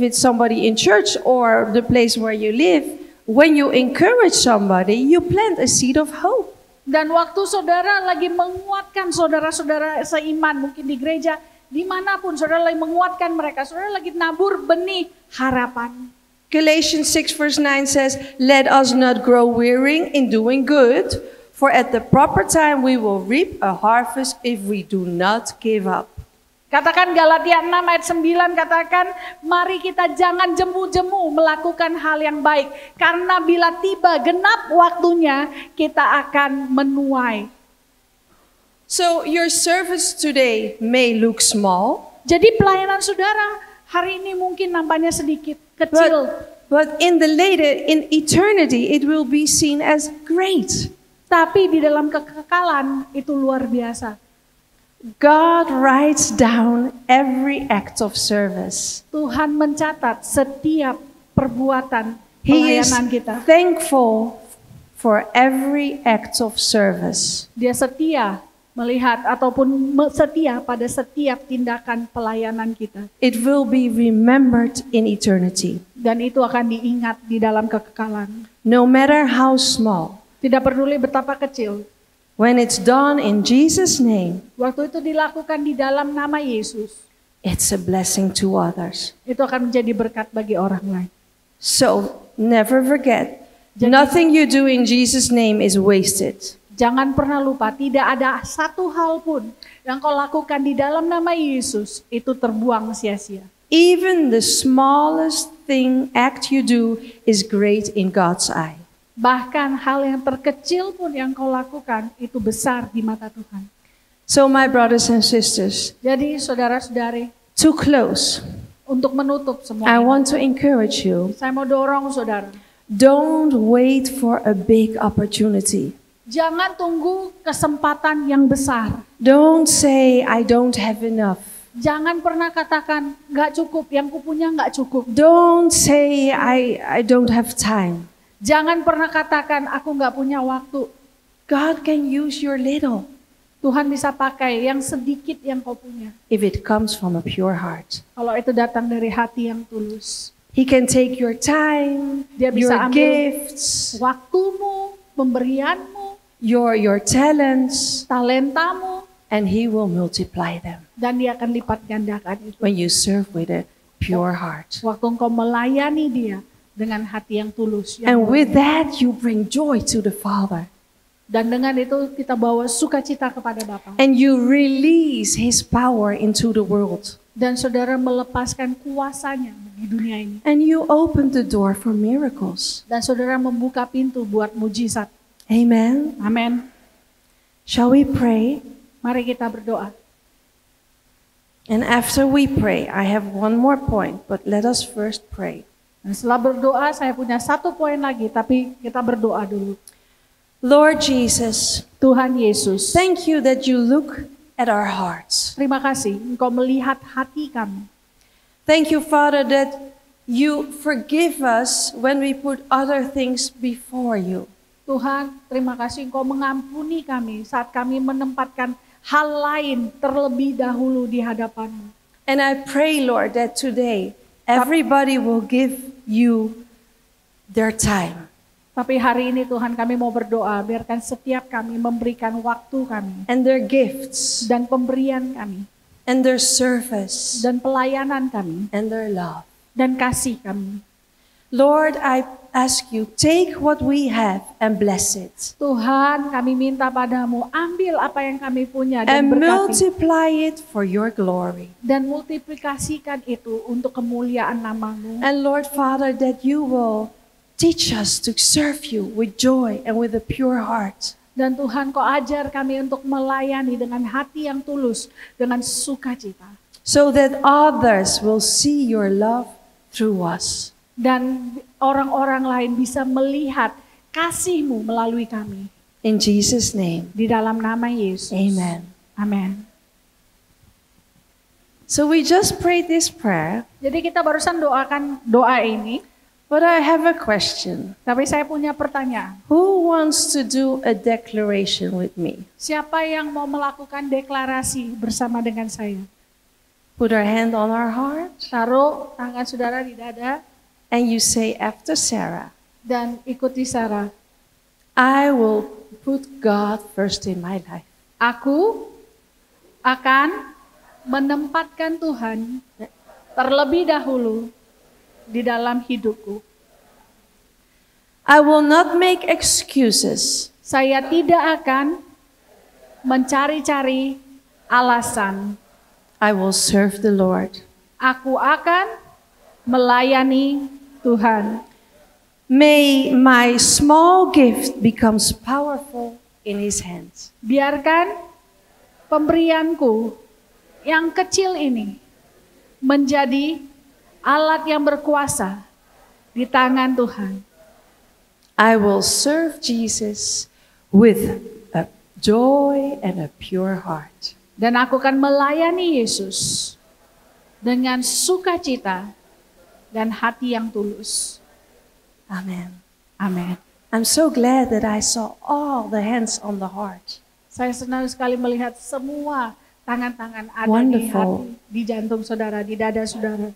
it's somebody in church or the place where you live, when you encourage somebody, you plant a seed of hope. Dan waktu saudara lagi menguatkan saudara-saudara seiman, mungkin di gereja, dimanapun saudara lagi menguatkan mereka, saudara lagi nabur benih harapan. Galatians 6 verse 9 says, "Let us not grow weary in doing good, for at the proper time we will reap a harvest if we do not give up." Katakan Galatia 6 ayat 9, katakan, mari kita jangan jemu-jemu melakukan hal yang baik. Karena bila tiba genap waktunya, kita akan menuai. So your service today may look small, Jadi pelayanan saudara hari ini mungkin nampaknya sedikit, kecil. but in eternity it will be seen as great. Tapi di dalam kekekalan itu luar biasa. God writes down every act of service. Tuhan mencatat setiap perbuatan He is pelayanan kita. thankful for every act of service. Dia setia melihat ataupun setia pada setiap tindakan pelayanan kita. It will be remembered in eternity. Dan itu akan diingat di dalam kekekalan. No matter how small. Tidak peduli betapa kecil. When it's done in Jesus' name, Waktu itu dilakukan di dalam nama Yesus. it's a blessing to others. Itu akan menjadi berkat bagi orang lain. So never forget, nothing you do in Jesus' name is wasted. Jangan pernah lupa, tidak ada satu hal pun yang kau lakukan di dalam nama Yesus itu terbuang sia-sia. Even the smallest act you do is great in God's eye. Bahkan hal yang terkecil pun yang kau lakukan itu besar di mata Tuhan. So my brothers and sisters, Jadi saudara-saudari, to close, untuk menutup semua, I want to encourage you, saya mau dorong saudara. don't wait for a big opportunity. Jangan tunggu kesempatan yang besar. Don't say, I don't have enough. Jangan pernah katakan, gak cukup, yang kupunya gak cukup. Don't say, I don't have time. Jangan pernah katakan, aku gak punya waktu. God can use your little Tuhan bisa pakai yang sedikit yang kau punya. if it comes from a pure heart. Kalau itu datang dari hati yang tulus. He can take your time, Dia bisa your ambil gifts, waktumu, pemberianmu, your talents, talentamu, and He will multiply them dan dia akan lipat gandakan itu. when you serve with a pure heart. Waktu engkau melayani dia dengan hati yang tulus. Yang And with murni. that, you bring joy to the Father. Dan dengan itu kita bawa sukacita kepada Bapa. And you release His power into the world. Dan saudara melepaskan kuasanya di dunia ini. And you open the door for miracles. Dan saudara membuka pintu buat mujizat. Amen. Amin. Shall we pray? Mari kita berdoa. And after we pray, I have one more point, but let us first pray. Dan setelah berdoa, saya punya satu poin lagi, tapi kita berdoa dulu. Lord Jesus, Tuhan Yesus, thank you that you look at our hearts. terima kasih Engkau melihat hati kami. Thank you, Father, that you forgive us when we put other things before you. Tuhan, terima kasih Engkau mengampuni kami saat kami menempatkan hal lain terlebih dahulu di hadapan-Mu. And I pray, Lord, that today everybody will give you their time. Tapi hari ini Tuhan kami mau berdoa, biarkan setiap kami memberikan waktu kami And their gifts. dan pemberian kami. and their service dan pelayanan kami and their love. dan kasih kami. Lord, I ask you, take what we have and bless it. Tuhan, kami minta padamu, ambil apa yang kami punya dan And berkati. multiply it for your glory. Dan multiplikasikan itu untuk kemuliaan namamu. And Lord Father, that you will teach us to serve you with joy and with a pure heart. Dan Tuhan, kau ajar kami untuk melayani dengan hati yang tulus, dengan sukacita. So that others will see your love through us. Dan orang-orang lain bisa melihat kasih-Mu melalui kami. In Jesus' name, Di dalam nama Yesus. amen. Amin. So we just prayed this prayer, Jadi kita barusan doakan doa ini. but I have a question. Tapi saya punya pertanyaan. Who wants to do a declaration with me? Siapa yang mau melakukan deklarasi bersama dengan saya? Put our hand on our heart, Taruh tangan saudara di dada and you say after Sarah, dan ikuti Sarah. I will put God first in my life. Aku akan menempatkan Tuhan terlebih dahulu di dalam hidupku. I will not make excuses. Saya tidak akan mencari-cari alasan. I will serve the Lord. Aku akan melayani Tuhan. May my small gift becomes powerful in His hands. Biarkan pemberianku yang kecil ini menjadi alat yang berkuasa di tangan Tuhan. I will serve Jesus with a joy and a pure heart. Dan aku akan melayani Yesus dengan sukacita dan hati yang tulus. Amen. Amin. I'm so glad that I saw all the hands on the heart. Saya senang sekali melihat semua tangan-tangan ada di Wonderful. hati, di jantung saudara, di dada saudara.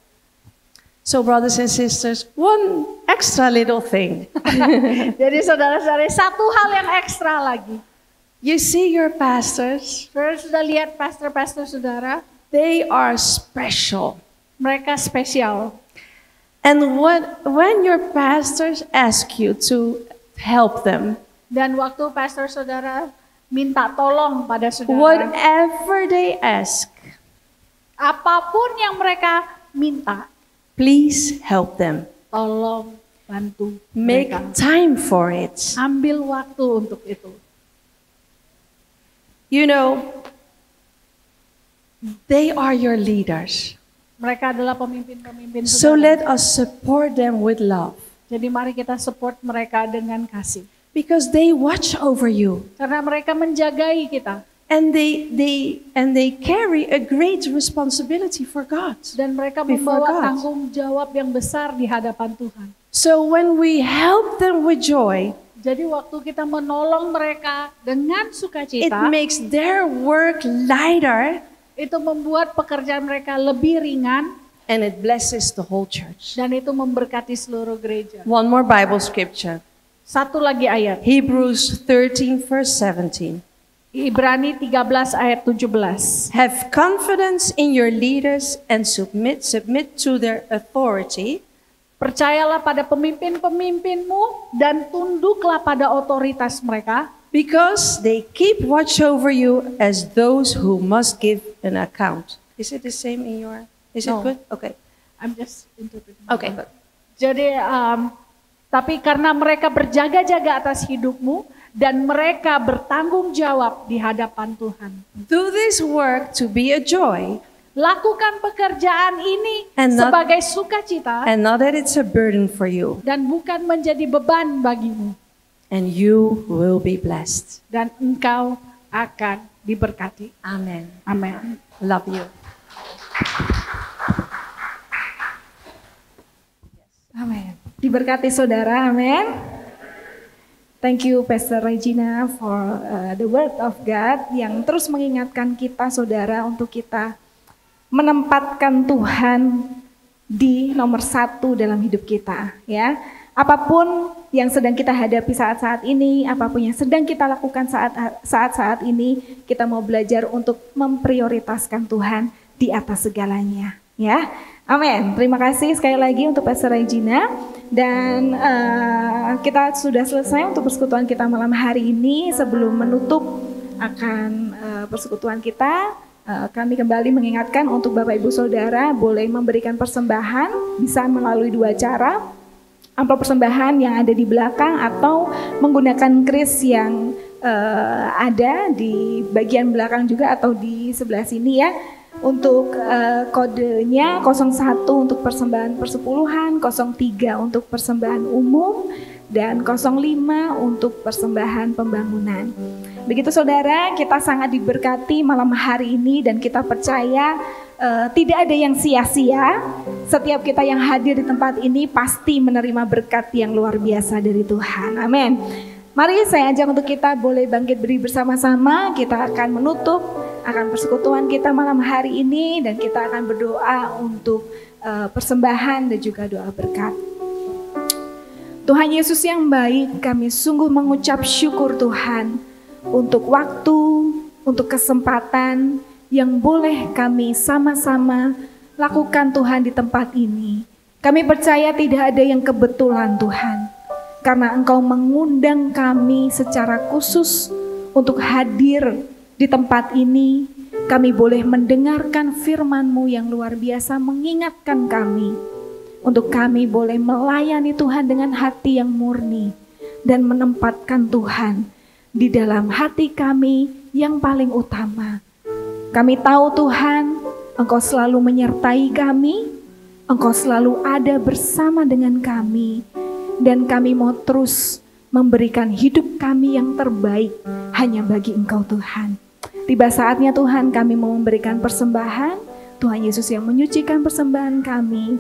So brothers and sisters, one extra little thing. Jadi saudara-saudara, satu hal yang ekstra lagi. You see your pastors, Saudara sudah lihat pastor-pastor saudara? they are special. Mereka spesial. And when your pastors ask you to help them, Dan waktu pastor saudara minta tolong pada saudara, whatever they ask, apapun yang mereka minta, please help them. tolong bantu Make mereka. time for it. Ambil waktu untuk itu. You know, they are your leaders. Mereka adalah pemimpin-pemimpin So saudara. let us support them with love. Jadi mari kita support mereka dengan kasih. Because they watch over you. Karena mereka menjagai kita. And they carry a great responsibility for God. Dan mereka Before membawa God. tanggung jawab yang besar di hadapan Tuhan. So when we help them with joy, Jadi waktu kita menolong mereka dengan it sukacita, makes their work lighter itu membuat pekerjaan mereka lebih ringan and it blesses the whole church. dan itu memberkati seluruh gereja. One more Bible scripture. Satu lagi ayat. Hebrews 13 verse 17. Ibrani 13 ayat 17. Have confidence in your leaders and submit to their authority, Percayalah pada pemimpin-pemimpinmu dan tunduklah pada otoritas mereka. because they keep watch over you as those who must give an account. Is it the same in your? Is No. it good? Okay. I'm just interpreting. Okay. Good. Jadi, tapi karena mereka berjaga-jaga atas hidupmu dan mereka bertanggung jawab di hadapan Tuhan. Do this work to be a joy Lakukan pekerjaan ini And not- sebagai sukacita and not that it's a burden for you, dan bukan menjadi beban bagimu. and you will be blessed. Dan engkau akan diberkati. Amen. Amin. Love you. Amin. Diberkati saudara, amin. Thank you Pastor Regina for the word of God yang terus mengingatkan kita saudara untuk kita menempatkan Tuhan di nomor 1 dalam hidup kita, ya. Apapun yang sedang kita hadapi saat-saat ini, apapun yang sedang kita lakukan saat-saat ini, kita mau belajar untuk memprioritaskan Tuhan di atas segalanya, ya. Amin. Terima kasih sekali lagi untuk Pastor Regina. Dan kita sudah selesai untuk persekutuan kita malam hari ini. Sebelum menutup akan persekutuan kita, kami kembali mengingatkan untuk Bapak Ibu Saudara boleh memberikan persembahan, bisa melalui 2 cara. Amplop persembahan yang ada di belakang atau menggunakan kris yang ada di bagian belakang juga atau di sebelah sini ya. Untuk kodenya 01 untuk persembahan persepuluhan, 03 untuk persembahan umum, dan 05 untuk persembahan pembangunan. Begitu saudara, kita sangat diberkati malam hari ini dan kita percaya tidak ada yang sia-sia. Setiap kita yang hadir di tempat ini pasti menerima berkat yang luar biasa dari Tuhan. Amin. Mari saya ajak untuk kita boleh bangkit berdiri bersama-sama. Kita akan menutup akan persekutuan kita malam hari ini dan kita akan berdoa untuk persembahan dan juga doa berkat. Tuhan Yesus yang baik, kami sungguh mengucap syukur Tuhan untuk waktu, untuk kesempatan yang boleh kami sama-sama lakukan Tuhan di tempat ini. Kami percaya tidak ada yang kebetulan Tuhan, karena Engkau mengundang kami secara khusus untuk hadir di tempat ini. Kami boleh mendengarkan firman-Mu yang luar biasa mengingatkan kami, untuk kami boleh melayani Tuhan dengan hati yang murni dan menempatkan Tuhan di dalam hati kami yang paling utama. Kami tahu Tuhan, Engkau selalu menyertai kami, Engkau selalu ada bersama dengan kami, dan kami mau terus memberikan hidup kami yang terbaik hanya bagi Engkau Tuhan. Tiba saatnya Tuhan kami mau memberikan persembahan, Tuhan Yesus yang menyucikan persembahan kami,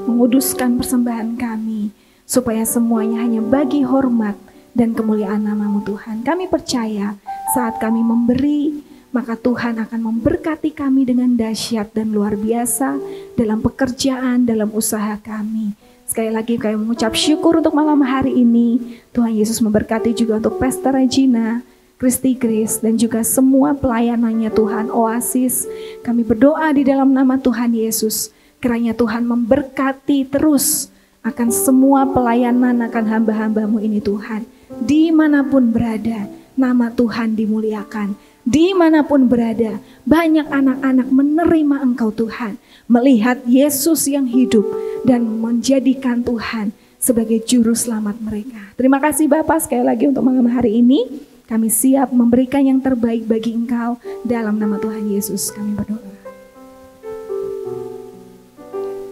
menguduskan persembahan kami, supaya semuanya hanya bagi hormat dan kemuliaan nama-Mu Tuhan. Kami percaya saat kami memberi, maka Tuhan akan memberkati kami dengan dahsyat dan luar biasa dalam pekerjaan, dalam usaha kami. Sekali lagi kami mengucap syukur untuk malam hari ini. Tuhan Yesus memberkati juga untuk Pastor Regina, Christy Grace, dan juga semua pelayanannya Tuhan Oasis. Kami berdoa di dalam nama Tuhan Yesus, kiranya Tuhan memberkati terus akan semua pelayanan akan hamba-hamba-Mu ini Tuhan. Dimanapun berada, nama Tuhan dimuliakan. Dimanapun berada, banyak anak-anak menerima Engkau Tuhan, melihat Yesus yang hidup dan menjadikan Tuhan sebagai juru selamat mereka. Terima kasih Bapak sekali lagi untuk malam hari ini. Kami siap memberikan yang terbaik bagi Engkau dalam nama Tuhan Yesus. Kami berdoa.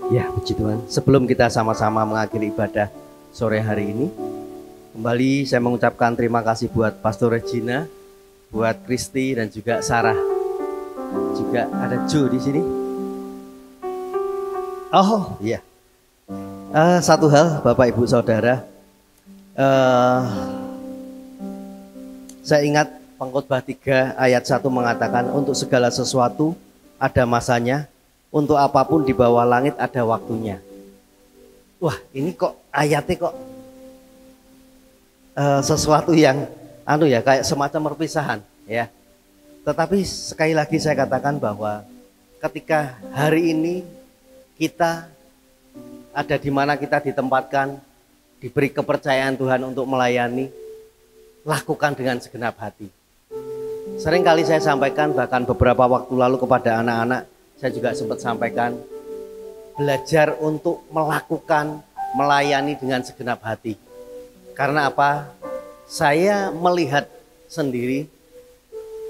Ya, puji Tuhan. Sebelum kita sama-sama mengakhiri ibadah sore hari ini, kembali saya mengucapkan terima kasih buat Pastor Regina, buat Christy dan juga Sarah. Juga ada Jo di sini. Oh iya. Satu hal Bapak Ibu Saudara, saya ingat Pengkhotbah 3 ayat 1 mengatakan untuk segala sesuatu ada masanya, untuk apapun di bawah langit ada waktunya. Wah, ini kok ayatnya kok sesuatu yang kayak semacam perpisahan ya. Tetapi sekali lagi saya katakan bahwa ketika hari ini kita ada di mana kita ditempatkan, diberi kepercayaan Tuhan untuk melayani, lakukan dengan segenap hati. Sering kali saya sampaikan, bahkan beberapa waktu lalu kepada anak-anak, saya juga sempat sampaikan, belajar untuk melakukan, melayani dengan segenap hati. Karena apa? Saya melihat sendiri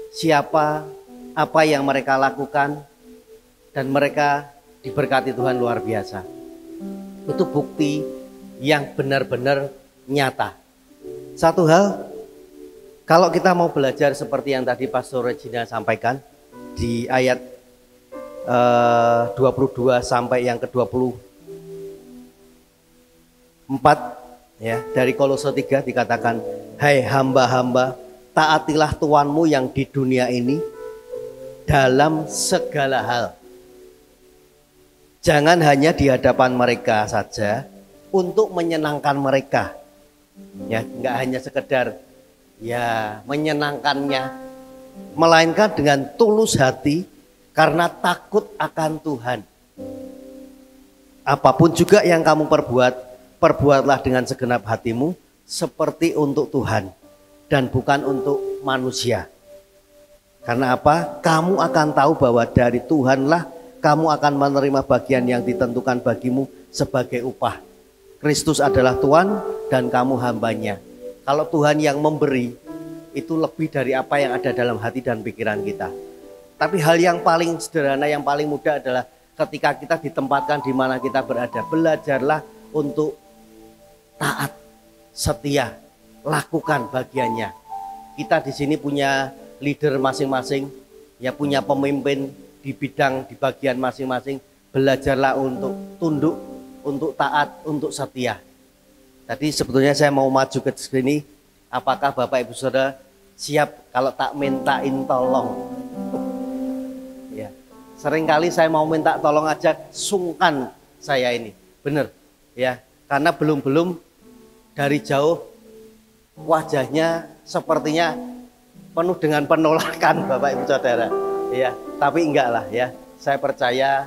siapa, apa yang mereka lakukan, dan mereka diberkati Tuhan luar biasa. Itu bukti yang benar-benar nyata. Satu hal, kalau kita mau belajar seperti yang tadi Pastor Regina sampaikan di ayat 22 sampai yang ke-24 ya, dari Kolose 3 dikatakan, hai hamba-hamba, taatilah Tuanmu yang di dunia ini dalam segala hal. Jangan hanya di hadapan mereka saja untuk menyenangkan mereka, Ya, nggak hanya sekedar ya menyenangkannya, melainkan dengan tulus hati karena takut akan Tuhan. Apapun juga yang kamu perbuat, perbuatlah dengan segenap hatimu seperti untuk Tuhan dan bukan untuk manusia. Karena apa? Kamu akan tahu bahwa dari Tuhanlah kamu akan menerima bagian yang ditentukan bagimu sebagai upah. Kristus adalah Tuhan dan kamu hambanya. Kalau Tuhan yang memberi, itu lebih dari apa yang ada dalam hati dan pikiran kita. Tapi hal yang paling sederhana, yang paling mudah adalah ketika kita ditempatkan di mana kita berada. Belajarlah untuk taat, setia, lakukan bagiannya. Kita di sini punya leader masing-masing, ya punya pemimpin di bidang, di bagian masing-masing. Belajarlah untuk tunduk, untuk taat, untuk setia. Tadi sebetulnya saya mau maju ke sini. Apakah Bapak Ibu Saudara siap kalau tak mintain tolong? Ya, seringkali saya mau minta tolong aja sungkan saya ini, bener ya, karena belum dari jauh wajahnya sepertinya penuh dengan penolakan Bapak Ibu Saudara. Ya, tapi enggak lah ya. Saya percaya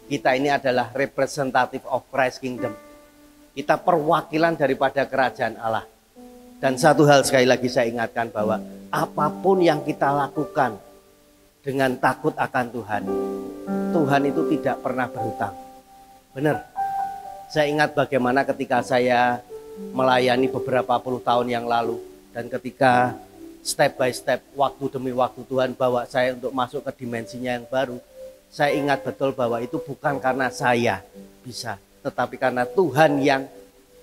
kita ini adalah representative of Christ Kingdom. Kita perwakilan daripada kerajaan Allah. Dan satu hal sekali lagi saya ingatkan bahwa apapun yang kita lakukan dengan takut akan Tuhan, Tuhan itu tidak pernah berhutang. Benar. Saya ingat bagaimana ketika saya melayani beberapa puluh tahun yang lalu, dan ketika step by step, waktu demi waktu Tuhan bawa saya untuk masuk ke dimensinya yang baru, saya ingat betul bahwa itu bukan karena saya bisa, tetapi karena Tuhan yang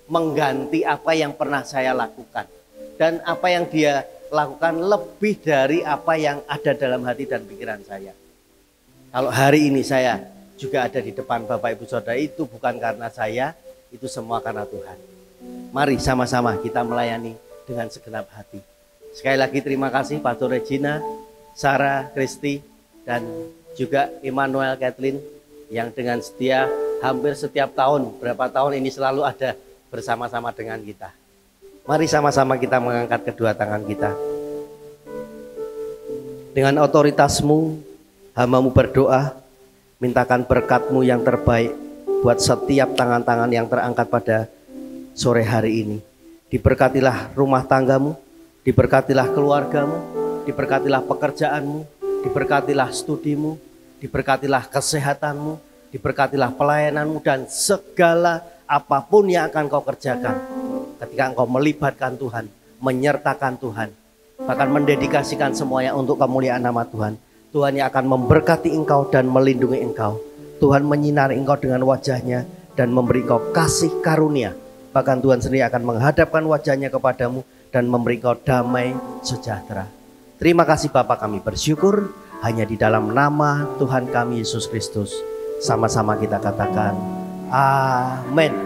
mengganti apa yang pernah saya lakukan. Dan apa yang Dia lakukan lebih dari apa yang ada dalam hati dan pikiran saya. Kalau hari ini saya juga ada di depan Bapak Ibu Saudara, itu bukan karena saya, itu semua karena Tuhan. Mari sama-sama kita melayani dengan segenap hati. Sekali lagi terima kasih Pastor Regina, Sarah, Kristi, dan juga Emmanuel, Kathleen yang dengan setia hampir setiap tahun, berapa tahun ini selalu ada bersama-sama dengan kita. Mari sama-sama kita mengangkat kedua tangan kita. Dengan otoritasmu, hamba-Mu berdoa, mintakan berkat-Mu yang terbaik buat setiap tangan-tangan yang terangkat pada sore hari ini. Diberkatilah rumah tanggamu, diberkatilah keluargamu, diberkatilah pekerjaanmu, diberkatilah studimu, diberkatilah kesehatanmu, diberkatilah pelayananmu, dan segala apapun yang akan kau kerjakan ketika engkau melibatkan Tuhan, menyertakan Tuhan, bahkan mendedikasikan semuanya untuk kemuliaan nama Tuhan. Tuhan yang akan memberkati engkau dan melindungi engkau. Tuhan menyinari engkau dengan wajahnya dan memberi engkau kasih karunia. Bahkan Tuhan sendiri akan menghadapkan wajahnya kepadamu dan memberi engkau damai sejahtera. Terima kasih Bapa, kami bersyukur hanya di dalam nama Tuhan kami Yesus Kristus. Sama-sama kita katakan amin.